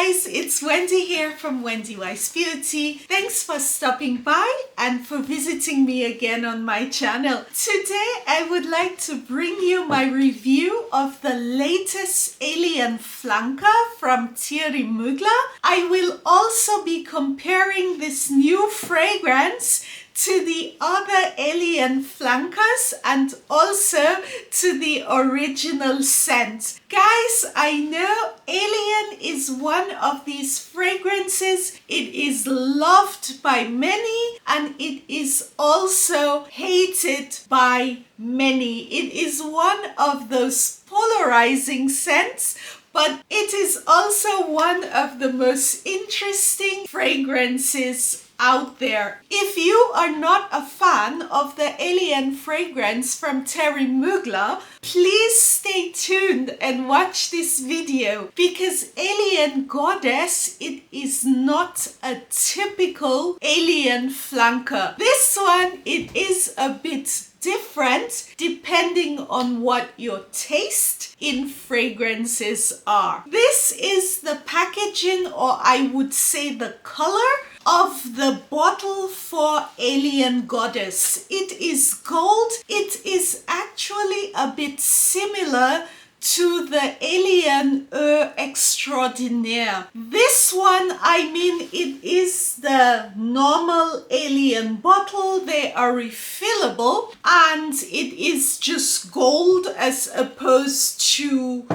guys, it's Wendy here from Wendy Wise Beauty. Thanks for stopping by and for visiting me again on my channel. Today I would like to bring you my review of the latest Alien Flanker from Thierry Mugler. I will also be comparing this new fragrance to the other Alien Flankers and also to the original scent. Guys, I know Alien is one of these fragrances. It is loved by many and it is also hated by many. It is one of those polarizing scents, but it is also one of the most interesting fragrances out there. If you are not a fan of the Alien fragrance from Thierry Mugler, please stay tuned and watch this video, because Alien Goddess, it is not a typical Alien flanker. This one, it is a bit different depending on what your taste in fragrances are. This is the packaging, or I would say the color of the bottle for Alien Goddess. It is gold. It is actually a bit similar to the Alien Eau extraordinaire. This one, I mean, it is the normal Alien bottle. They are refillable and it is just gold as opposed to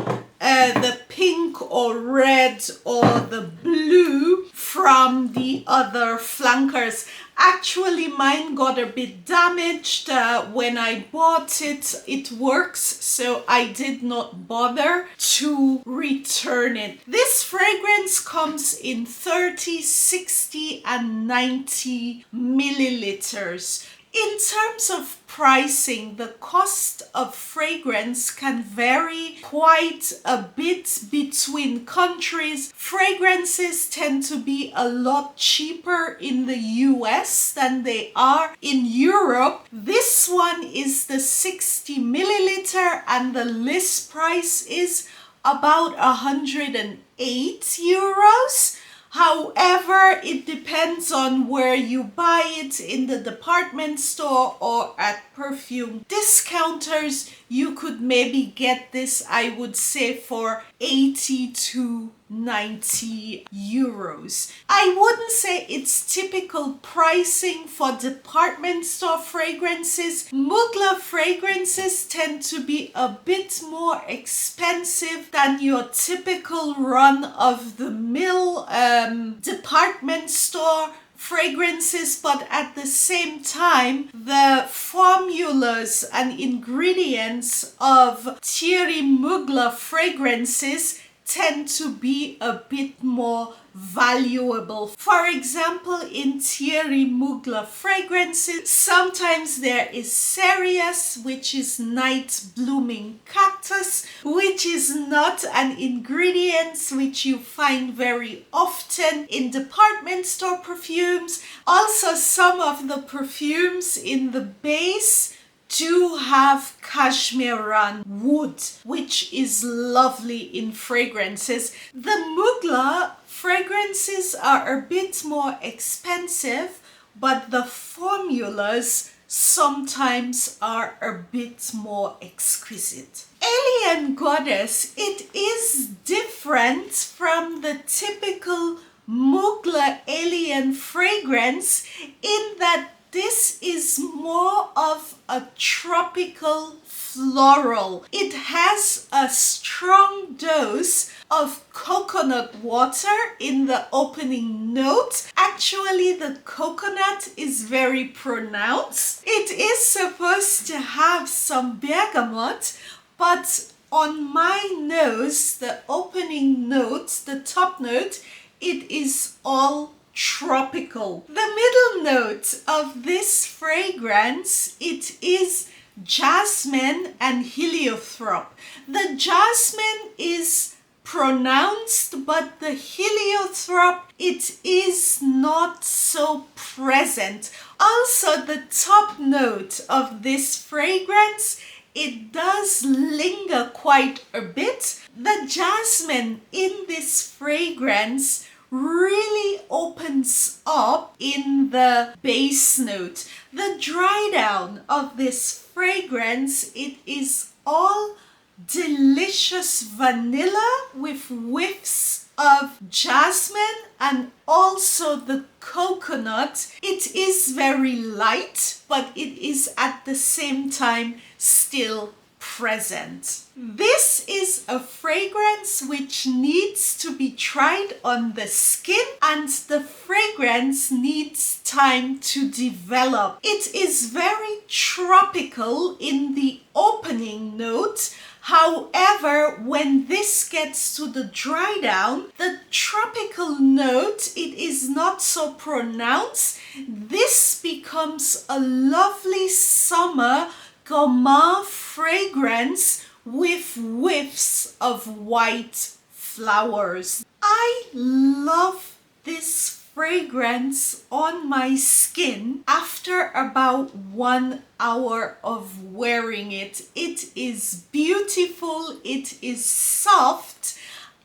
the pink or red or the blue from the other flankers. Actually, mine got a bit damaged when I bought it. It works, so I did not bother to return it. This fragrance comes in 30, 60 and 90 milliliters. In terms of pricing, the cost of fragrance can vary quite a bit between countries. Fragrances tend to be a lot cheaper in the US than they are in Europe. This one is the 60 milliliter and the list price is about 108 euros. However, it depends on where you buy it, in the department store or at perfume discounters. You could maybe get this, I would say, for 80 to 90 euros. I wouldn't say it's typical pricing for department store fragrances. Mugler fragrances tend to be a bit more expensive than your typical run-of-the-mill department store fragrances, but at the same time, the formulas and ingredients of Thierry Mugler fragrances tend to be a bit more valuable. For example, in Thierry Mugler fragrances, sometimes there is cereus, which is night blooming cactus, which is not an ingredient which you find very often in department store perfumes. Also, some of the perfumes in the base do have cashmere wood, which is lovely in fragrances. The Mugler fragrances are a bit more expensive, but the formulas sometimes are a bit more exquisite. Alien Goddess, it is different from the typical Mugler Alien fragrance in that this is more of a tropical floral. It has a strong dose of coconut water in the opening note. Actually, the coconut is very pronounced. It is supposed to have some bergamot, but on my nose, the opening note, the top note, it is all tropical. The middle note of this fragrance, it is jasmine and heliotrope. The jasmine is pronounced, but the heliotrope, it is not so present. Also, the top note of this fragrance, it does linger quite a bit. The jasmine in this fragrance really opens up in the base note. The dry down of this fragrance, it is all delicious vanilla with whiffs of jasmine and also the coconut. It is very light, but it is at the same time still present. This is a fragrance which needs to be tried on the skin, and the fragrance needs time to develop. It is very tropical in the opening note. However, when this gets to the dry down, the tropical note, it is not so pronounced. This becomes a lovely summer gourmand fragrance with whiffs of white flowers. I love this fragrance on my skin after about 1 hour of wearing it. It is beautiful, it is soft,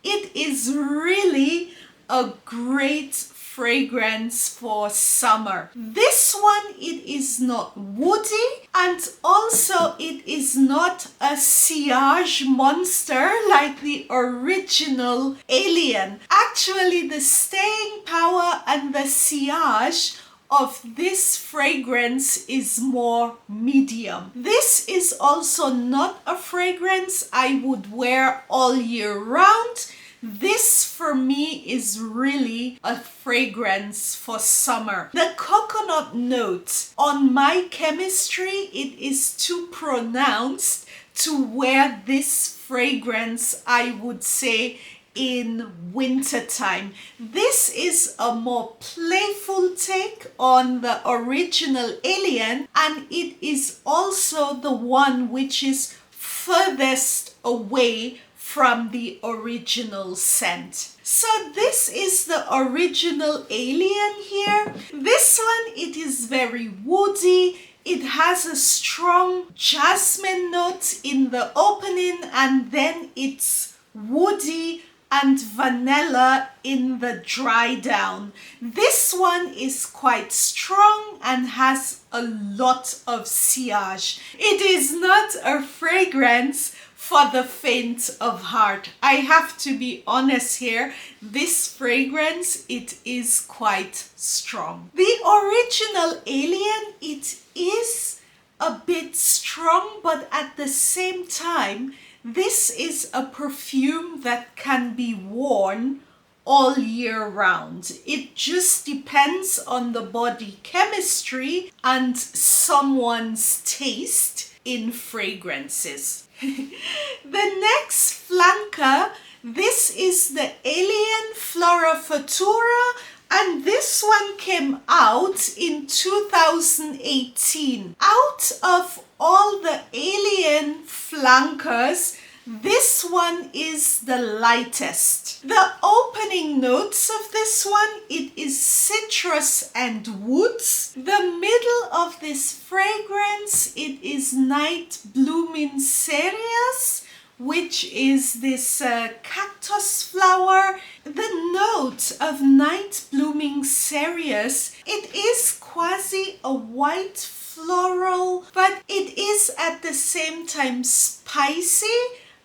it is really a great fragrance for summer. This one, it is not woody, and also it is not a sillage monster like the original Alien. Actually, the staying power and the sillage of this fragrance is more medium. This is also not a fragrance I would wear all year round. This for me is really a fragrance for summer. The coconut note on my chemistry, it is too pronounced to wear this fragrance, I would say, in wintertime. This is a more playful take on the original Alien, and it is also the one which is furthest away from the original scent. So this is the original Alien here. This one, it is very woody. It has a strong jasmine note in the opening, and then it's woody and vanilla in the dry down. This one is quite strong and has a lot of sillage. It is not a fragrance for the faint of heart. I have to be honest here, this fragrance, it is quite strong. The original Alien, it is a bit strong, but at the same time, this is a perfume that can be worn all year round. It just depends on the body chemistry and someone's taste in fragrances. The next flanker, this is the Alien Flora Futura, and this one came out in 2018. Out of all the Alien flankers, this one is the lightest. The opening notes of this one, it is citrus and woods. The middle of this fragrance, it is Night Blooming Cereus, which is this cactus flower. The note of Night Blooming Cereus, it is quasi a white floral, but it is at the same time spicy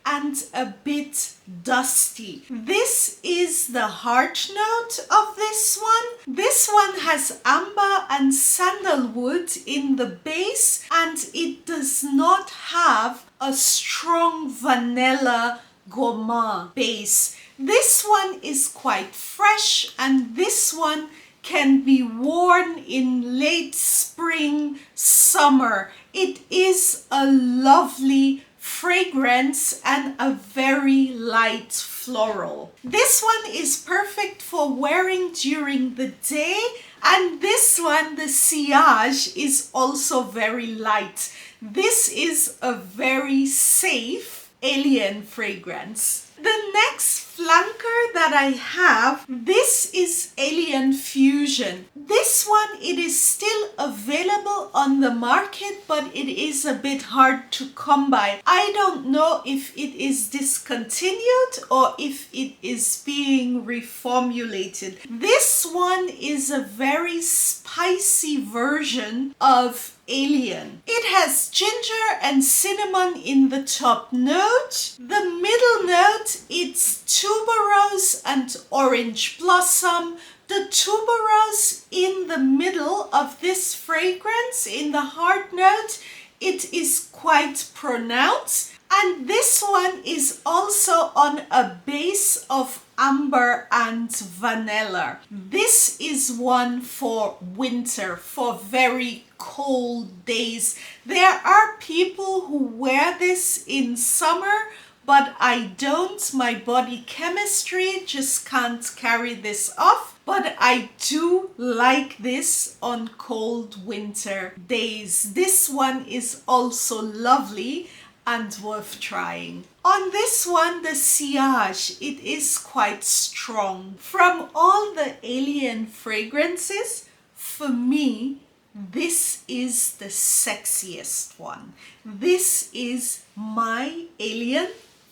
and a bit dusty. This is the heart note of this one. This one has amber and sandalwood in the base, and it does not have a strong vanilla gourmand base. This one is quite fresh, and this one can be worn in late spring, summer. It is a lovely fragrance and a very light floral. This one is perfect for wearing during the day, and this one, the sillage, is also very light. This is a very safe Alien fragrance. The next flanker that I have, this is Alien Fusion. This one, it is still available on the market, but it is a bit hard to come by. I don't know if it is discontinued or if it is being reformulated. This one is a very spicy version of Alien. It has ginger and cinnamon in the top note. The middle note, it's tuberose and orange blossom. The tuberose in the middle of this fragrance, in the hard note, it is quite pronounced. And this one is also on a base of amber and vanilla. This is one for winter, for very cold days. There are people who wear this in summer, but I don't. My body chemistry just can't carry this off. But I do like this on cold winter days. This one is also lovely and worth trying. On this one, the sillage, it is quite strong. From all the Alien fragrances, for me, this is the sexiest one. This is my Alien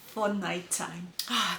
for nighttime.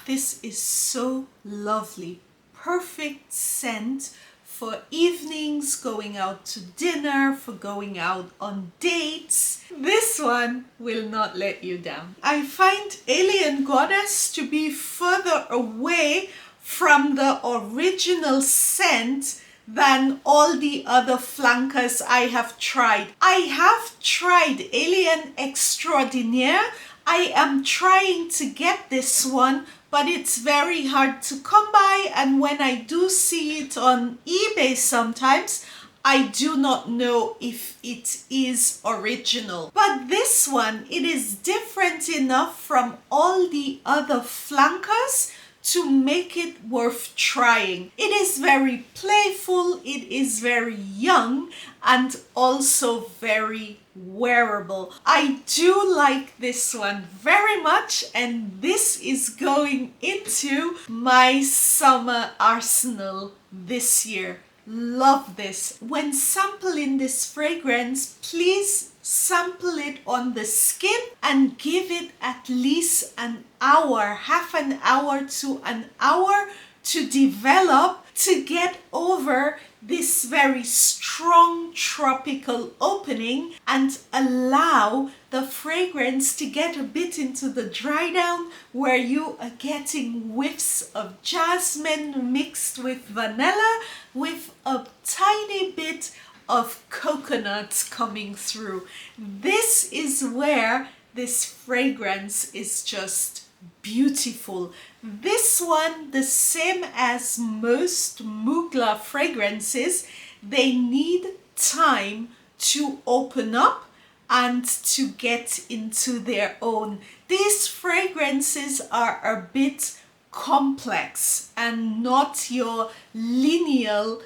This is so lovely. Perfect scent for evenings, going out to dinner, for going out on dates. This one will not let you down. I find Alien Goddess to be further away from the original scent than all the other flankers I have tried. I have tried Alien Extraordinaire. I am trying to get this one, but it's very hard to come by, and when I do see it on eBay sometimes, I do not know if it is original. But this one, it is different enough from all the other flankers to make it worth trying. It is very playful, it is very young, and also very wearable. I do like this one very much, and this is going into my summer arsenal this year. Love this. When sampling this fragrance, please sample it on the skin and give it at least an hour, half an hour to an hour to develop, to get over this very strong tropical opening and allow the fragrance to get a bit into the dry down, where you are getting whiffs of jasmine mixed with vanilla with a tiny bit of coconut coming through. This is where this fragrance is just beautiful. This one, the same as most Mugler fragrances, they need time to open up and to get into their own. These fragrances are a bit complex and not your lineal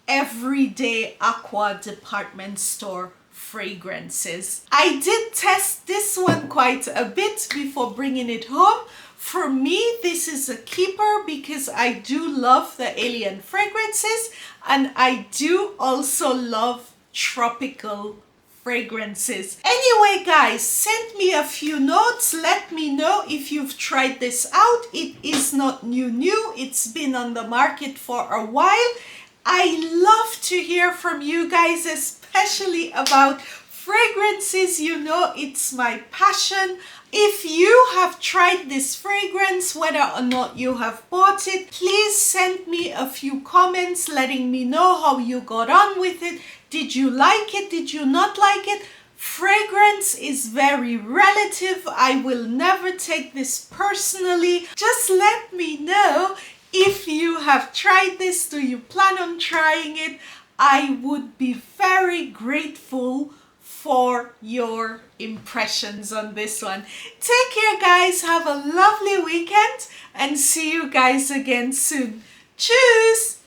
everyday aqua department store fragrances. I did test this one quite a bit before bringing it home. For me, this is a keeper because I do love the Alien fragrances, and I do also love tropical fragrances. Anyway, guys, send me a few notes. Let me know if you've tried this out. It is not new. It's been on the market for a while. I love to hear from you guys, especially about fragrances. You know, it's my passion. If you have tried this fragrance, whether or not you have bought it, please send me a few comments letting me know how you got on with it. Did you like it? Did you not like it? Fragrance is very relative. I will never take this personally. Just let me know if you have tried this. Do you plan on trying it? I would be very grateful for your impressions on this one. Take care, guys. Have a lovely weekend and see you guys again soon. Tschüss!